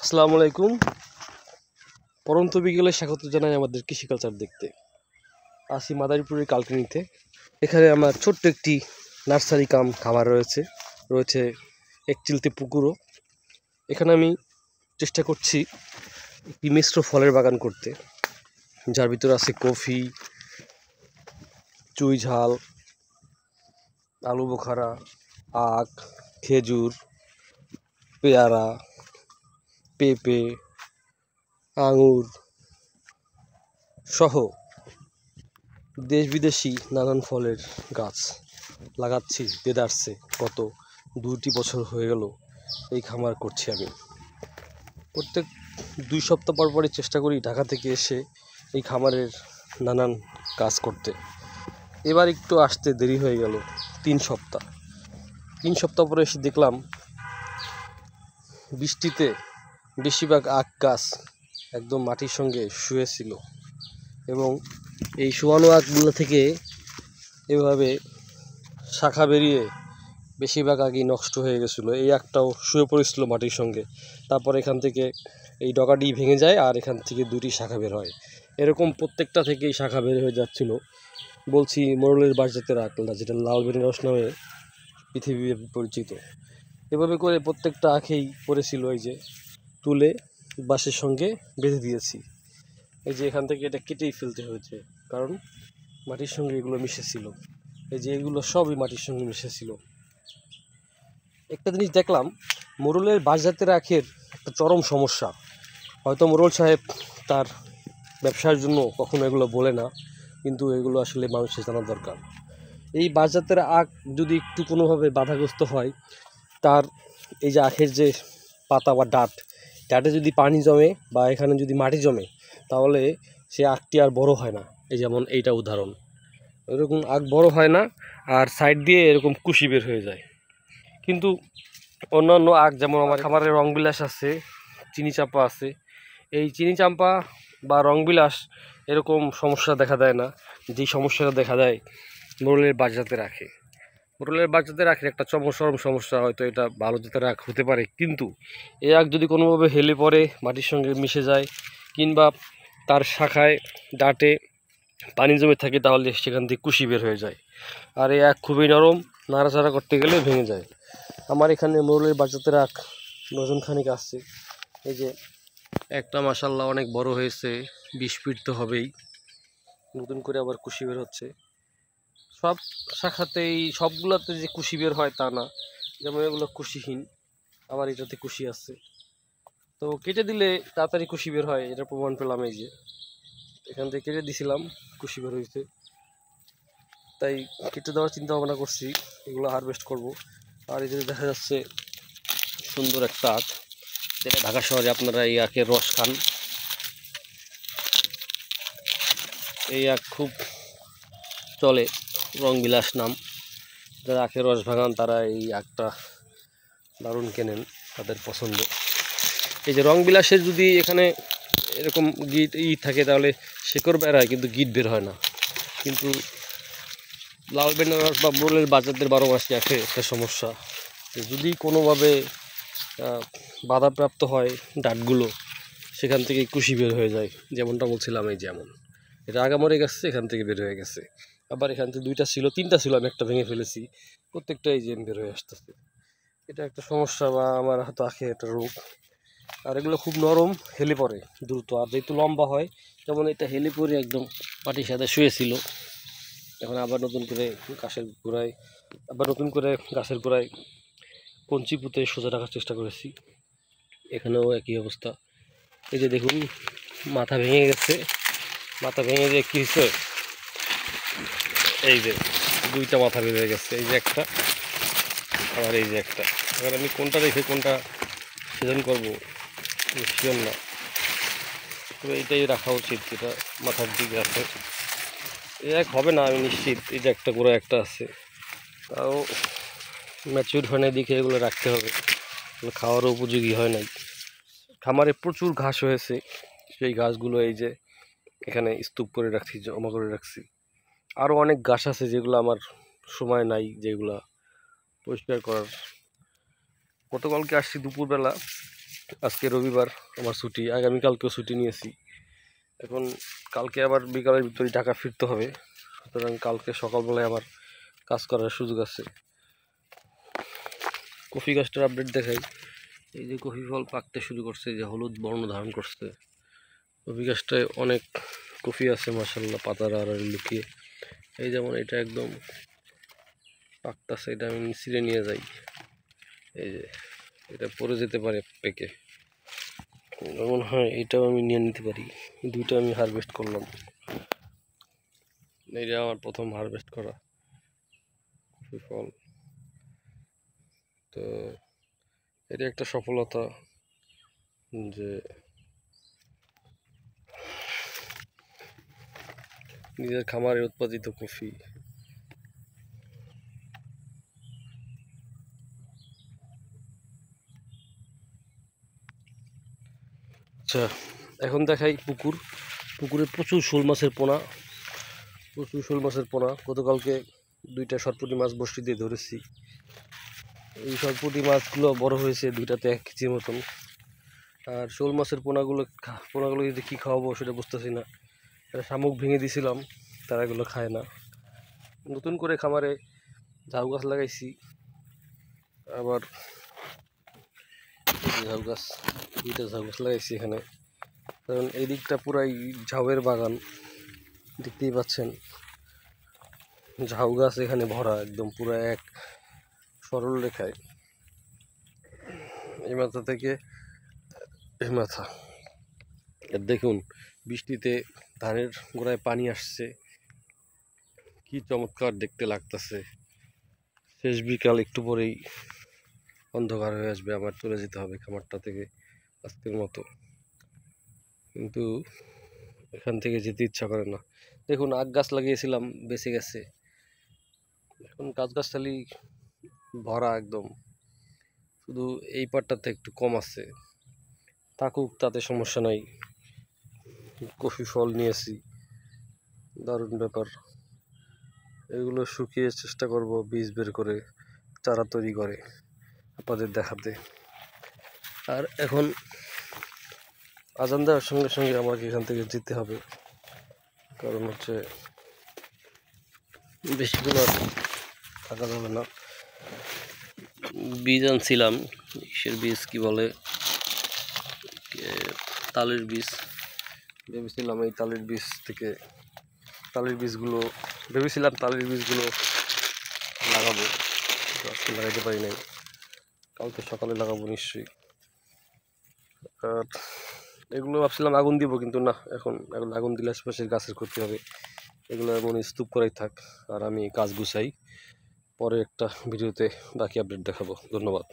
আসসালামু আলাইকুম। পরন্ত বিকেলে স্বাগত জানাই আমাদের কৃষিকালচার দেখতে। আসি মাদারীপুরের কালকিনিতে। এখানে আমার ছোট্ট একটি নার্সারি কাম খামার রয়েছে এক চিলতে পুকুরও। এখানে আমি চেষ্টা করছি একটি মিশ্র ফলের বাগান করতে, যার ভিতরে আছে কফি, চুই ঝাল, আলু বোখারা, আখ, খেজুর, পেয়ারা, পেঁপে, আঙুর সহ দেশ বিদেশি নানান ফলের গাছ লাগাচ্ছি দেদারসে। গত 2টি বছর হয়ে গেল এই খামার করছি আমি। প্রত্যেক 2 সপ্তাহ পর পরই চেষ্টা করি ঢাকা থেকে এসে এই খামারের নানান কাজ করতে। এবার একটু আসতে দেরি হয়ে গেল 3 সপ্তাহ পরে এসে দেখলাম বৃষ্টিতে বেশিরভাগ আখ গাছ একদম মাটির সঙ্গে শুয়েছিল এবং এই শোয়ানো আখগুলো থেকে এভাবে শাখা বেরিয়ে বেশিরভাগ আগেই নষ্ট হয়ে গেছিলো। এই একটাও শুয়ে পড়েছিল মাটির সঙ্গে। তারপর এখান থেকে এই ডগাটি ভেঙে যায় আর এখান থেকে 2টি শাখা বের হয়। এরকম প্রত্যেকটা থেকেই শাখা বের হয়ে যাচ্ছিল। বলছি মোরলের বাঁশজাতের আখ, যেটা লাল বেনারস নামে পৃথিবীব্যাপী পরিচিত। এভাবে করে প্রত্যেকটা আখেই পড়েছিল, এই যে তুলে বাঁশের সঙ্গে বেঁধে দিয়েছি। এই যে এখান থেকে এটা কেটেই ফেলতে হয়েছে, কারণ মাটির সঙ্গে এগুলো মিশেছিল। এই যে এগুলো সবই মাটির সঙ্গে মিশেছিল। একটা জিনিস দেখলাম, মোরলের বাঁশজাতের আখের একটা চরম সমস্যা। হয়তো মোরল সাহেব তার ব্যবসার জন্য কখনো এগুলো বলে না, কিন্তু এগুলো আসলে মানুষের জানা দরকার। এই বাঁশজাতের আখ যদি একটু কোনোভাবে বাধাগ্রস্ত হয়, তার এই যে আখের যে পাতা বা ডাটে যদি পানি জমে বা এখানে যদি মাটি জমে, তাহলে সে আখটি আর বড় হয় না। এই যেমন এইটা উদাহরণ, এরকম আখ বড় হয় না, আর সাইড দিয়ে এরকম কুশি বের হয়ে যায়। কিন্তু অন্যান্য আখ, যেমন আমার খামারে রংবিলাস আছে, চিনি চাম্পা আছে, এই চিনি চাম্পা বা রংবিলাস এরকম সমস্যা দেখা দেয় না। যেই সমস্যাটা দেখা দেয় মোরলের বাঁশজাতের আখে। মোরলের বাঁশজাতের আখের একটা চরম সমস্যা, হয়তো এটা ভালো জাতের আখ হতে পারে, কিন্তু এই আখ যদি কোনোভাবে হেলে পড়ে মাটির সঙ্গে মিশে যায় কিংবা তার শাখায় ডাটে পানি জমে থাকে, তাহলে সেখান থেকে কুশি বের হয়ে যায়। আর এই আখ খুবই নরম, নাড়াচাড়া করতে গেলে ভেঙে যায়। আমার এখানে মোরলের বাঁশজাতের আখ ডজনখানিক আসছে। এই যে একটা মাশাআল্লাহ অনেক বড় হয়েছে, 20 ফিট তো হবেই। নতুন করে আবার কুশি বের হচ্ছে। সব শাখাতেই সবগুলোতে যে কুশি বের হয় তা না, যেমন এগুলো কুশিহীন, আবার এটাতে কুশি আছে। তো কেটে দিলে তাড়াতাড়ি কুশি বের হয়, এটা প্রমাণ পেলাম। এই যে এখান থেকে কেটে দিছিলাম, কুশি বের হয়েছে, তাই কেটে দেওয়ার চিন্তা ভাবনা করছি, এগুলো হারভেস্ট করব। আর এই যে দেখা যাচ্ছে সুন্দর একটা আখ, যেটা ঢাকা শহরে আপনারা এই আখের রস খান। এই আখ খুব চলে, রংবিলাস নাম। যারা আখের রস ভাঙান তারা এই আখটা দারুণ কেনেন, তাদের পছন্দ। এই যে রংবিলাসের যদি এখানে এরকম গিট থাকে, তাহলে শেকড় বের হয় কিন্তু গিট বের হয় না। কিন্তু লাল বেনারস বা মোরলের বাঁশজাতের 12 মাসি আখের একটা সমস্যা, যদি কোনোভাবে বাধাপ্রাপ্ত হয় ডাটগুলো, সেখান থেকে কুশি বের হয়ে যায়। যেমনটা বলছিলাম, এই যেমন এটা আগা মরে গেছে, এখান থেকে বের হয়ে গেছে। আবার এখান থেকে 2টা ছিল, 3টা ছিল, আমি একটা ভেঙে ফেলেছি। প্রত্যেকটা এই যে বের হয়ে আসতেছে। এটা একটা সমস্যা, বা আমার হয়তো আখে একটা রোগ। আর এগুলো খুব নরম, হেলে পড়ে দ্রুত। আর যেহেতু লম্বা হয়, যেমন এটা হেলে পড়ে একদম মাটির সাথে শুয়েছিল। এখন আবার নতুন করে গাছের গোড়ায় কঞ্চি পুঁতে সোজা রাখার চেষ্টা করেছি। এখানেও একই অবস্থা। এই যে দেখুন, মাথা ভেঙে গেছে। মাথা ভেঙে যে কী হয়েছে, এই যে 2টা মাথা বের হয়ে গেছে। এই যে একটা, আবার এই যে একটা। এবার আমি কোনটা রেখে কোনটা সেজন করবো শিওর না, তবে এইটাই রাখা উচিত, যেটা মাথার দিকে আছে। এই এক হবে না আমি নিশ্চিত। এই যে একটা গোড়া একটা আছে, তাও ম্যাচিউর হয় নাই দিকে এগুলো রাখতে হবে, খাওয়ারও উপযোগী হয় নাই। খামারে প্রচুর ঘাস হয়েছে, সেই ঘাসগুলো এই যে এখানে স্তূপ করে রাখছি, জমা করে রাখছি। আরও অনেক ঘাস আছে যেগুলো আমার সময় নাই, যেগুলা পরিষ্কার করার। গতকালকে আসছি দুপুরবেলা, আজকে রবিবার, আমার ছুটি, আগামীকালকেও ছুটি নিয়েছি। এখন কালকে আবার বিকালের ভিতরে ঢাকা ফিরতে হবে, সুতরাং কালকে সকালবেলায় আবার কাজ করার সুযোগ আছে। কফি গাছটার আপডেট দেখাই। এই যে কফি ফল পাকতে শুরু করছে, যে হলুদ বর্ণ ধারণ করছে। কফি গাছটায় অনেক কফি আছে মাশাআল্লাহ, পাতার আড়ালে লুকিয়ে। এই যেমন এটা একদম পাকতাছে, এটা আমি ছিঁড়ে নিয়ে যাই। এই যে এটা পড়ে যেতে পারে পেকে, মনে হয় এটাও আমি নিয়ে নিতে পারি। দুইটা আমি হারভেস্ট করলাম, এটা আমার প্রথম হারভেস্ট করা কফি ফল। তো এটা একটা সফলতা যে নিজের খামারে উৎপাদিত কফি। আচ্ছা, এখন দেখাই পুকুরে প্রচুর শোল মাছের পোনা, গতকালকে 2টা সরপুঁটি মাছ বড়শি দিয়ে ধরেছি। এই সরপুঁটি মাছগুলো বড় হয়েছে, 2টাতে 1 কেজির মতন। আর শোল মাছের পোনাগুলো যদি কী খাওয়াবো সেটা বুঝতেছি না। শামুক ভেঙে দিয়েছিলাম, তারা এগুলো খায় না। নতুন করে খামারে ঝাউ গাছ লাগাইছি, আবার ঝাউ গাছ, 2টা ঝাউ গাছ লাগাইছি এখানে, কারণ এই দিকটা পুরাই ঝাউয়ের বাগান, দেখতেই পাচ্ছেন। ঝাউ গাছ এখানে ভরা, একদম পুরো এক সরল রেখায়, এই মাথা থেকে এই মাথা। আর দেখুন, বৃষ্টিতে ধানের গোড়ায় পানি আসছে, কি চমৎকার দেখতে লাগতেছে। শেষ বিকাল, একটু পরেই অন্ধকার হয়ে আসবে, আমার চলে যেতে হবে খামারটা থেকে আজকের মতো। কিন্তু এখান থেকে যেতে ইচ্ছা করে না। দেখুন, আখ গাছ লাগিয়েছিলাম, বেঁচে গেছে। এখন গাছগাছালি ভরা একদম, শুধু এই পাটটাতে একটু কম আছে, থাকুক, তাতে সমস্যা নাই। কফি ফল নিয়েছি, দারুণ ব্যাপার। এগুলো শুকিয়ে চেষ্টা করব বীজ বের করে চারা তৈরি করে আপনাদের দেখাতে। আর এখন আজান দেওয়ার সঙ্গে সঙ্গে আমাকে এখান থেকে যেতে হবে, কারণ হচ্ছে বেশিক্ষণ আর থাকা যাবে না। বীজ আনছিলাম, ইসের বীজ কি বলে, তালের বীজ। ভেবেছিলাম এই তালের বীজগুলো লাগাবো, আজকে লাগাইতে পারি নাই, কালকে সকালে লাগাবো নিশ্চয়ই। আর এগুলো ভাবছিলাম আগুন দিব, কিন্তু না, এখন আগুন দিলে আশেপাশের গাছের ক্ষতি হবে। এগুলো এমন স্তূপ করাই থাক, আর আমি কাজ গুছাই। পরে একটা ভিডিওতে বাকি আপডেট দেখাবো। ধন্যবাদ।